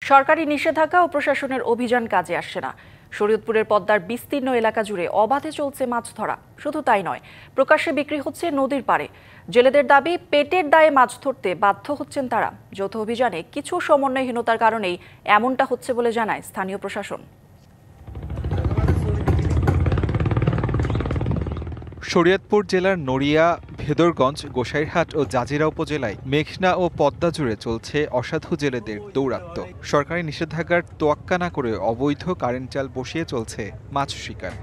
সরকারি নিষেধাজ্ঞা ও প্রশাসনের অভিযান কাজে আসছে না। শরীয়তপুরের পদ্মার বিস্তীর্ণ এলাকা জুড়ে অবাধে চলছে মাছ ধরা। শুধু তাই নয়, প্রকাশ্যে বিক্রি হচ্ছে নদীর পাড়ে। জেলেদের দাবি, পেটের দায়ে মাছ ধরতে বাধ্য হচ্ছেন তারা। যৌথ অভিযানে কিছু সমন্বয়হীনতার কারণেই এমনটা হচ্ছে বলে জানায় স্থানীয় প্রশাসন। শরীয়তপুর জেলার নড়িয়া, ভেদরগঞ্জ, গোসাইরহাট ও জাজিরা উপজেলায় মেঘনা ও পদ্মা জুড়ে চলছে অসাধু জেলেদের দৌরাত্ম্য। সরকারি নিষেধাজ্ঞার তোয়াক্কা না করে অবৈধ কারেন্ট জাল বসিয়ে চলছে মাছ শিকার।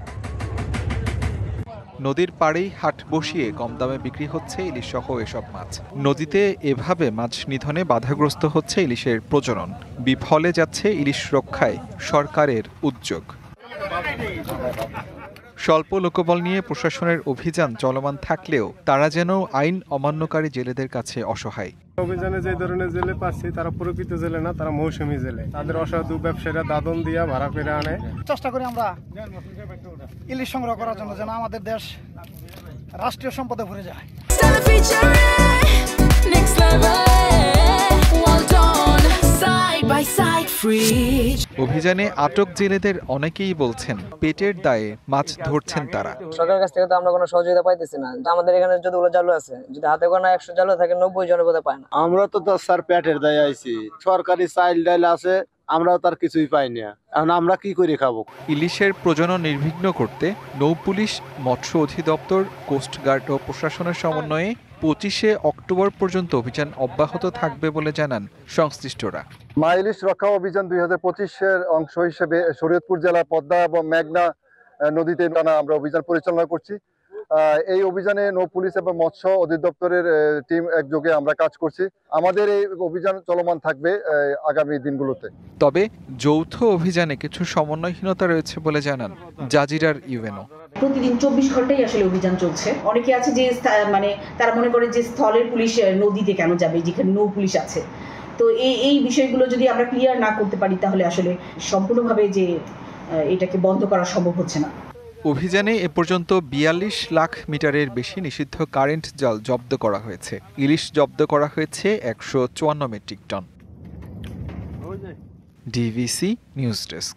নদীর পাড়েই হাট বসিয়ে কম দামে বিক্রি হচ্ছে ইলিশ সহ এসব মাছ। নদীতে এভাবে মাছ নিধনে বাধাগ্রস্ত হচ্ছে ইলিশের প্রজনন। বিফলে যাচ্ছে ইলিশ রক্ষায় সরকারের উদ্যোগ। স্বল্প লোকবল নিয়ে প্রশাসনের অভিযান চলমান থাকলেও তারা যেন আইন অমান্যকারী জেলেদের কাছে অসহায়। অভিযানে যে ধরনের জেলে পাচ্ছি তারা প্রকৃত জেলে না, তারা মৌসুমী জেলে। তাদের অসাধু ব্যবসায়ীরা দাদন দিয়া ভাড়া করে আনে। চেষ্টা করি আমরা ইলিশ সংগ্রহ করার জন্য, যেন আমাদের দেশ রাষ্ট্রীয় সম্পদে ভরে যায়। অভিযানে আটক জেলেদের অনেকেই বলছেন পেটের দায়ে মাছ ধরছেন তারা। সরকারের কাছ থেকে তো আমরা কোনো সহযোগিতা পাইতেছি না। আমাদের এখানে যতগুলো জালু আছে, যদি হাতে গোনা 100 জালু থাকে 90 জনের বোধহয় পায় না। আমরা তো স্যার পেটের দায়ে আইছি। সরকারি চাইল ডাইল আছে, আমরাও তার কিছুই পাই না। এখন আমরা কি করে খাবো? ইলিশের প্রজনন নির্বিঘ্ন করতে নৌপুলিশ, মৎস্য অধিদপ্তর, কোস্টগার্ড ও প্রশাসনের সমন্বয়ে 25শে অক্টোবর পর্যন্ত অভিযান অব্যাহত থাকবে বলে জানান সংশ্লিষ্টরা। মা ইলিশ রক্ষা অভিযান 2025-এর অংশ হিসেবে শরীয়তপুর জেলা পদ্মা এবং মেঘনা নদীতে আমরা অভিযান পরিচালনা করছি। এই অভিযানে নৌপুলিশ এবং মৎস্য অধিদপ্তরের টিম একযোগে আমরা কাজ করছি। আমাদের এই অভিযান চলমান থাকবে আগামী দিনগুলোতে। তবে যৌথ অভিযানে কিছু সমন্বয়হীনতা রয়েছে বলে জানান জাজিরার ইউএনও। প্রতিদিন 24 ঘন্টাই আসলে অভিযান চলছে। অনেকে আছে যে তারা মনে করে যে স্থলের পুলিশ নদীতে কেন যাবে, যেখানে নৌ পুলিশ আছে। তো এই বিষয়গুলো যদি আমরা ক্লিয়ার না করতে পারি, তাহলে আসলে সম্পূর্ণভাবে যে এটাকে বন্ধ করা সম্ভব হচ্ছে না। অভিযানে এ পর্যন্ত 42 লাখ মিটারের বেশি নিষিদ্ধ কারেন্ট জাল জব্দ করা হয়েছে। ইলিশ জব্দ করা হয়েছে 154 metric ton. DVC news desk.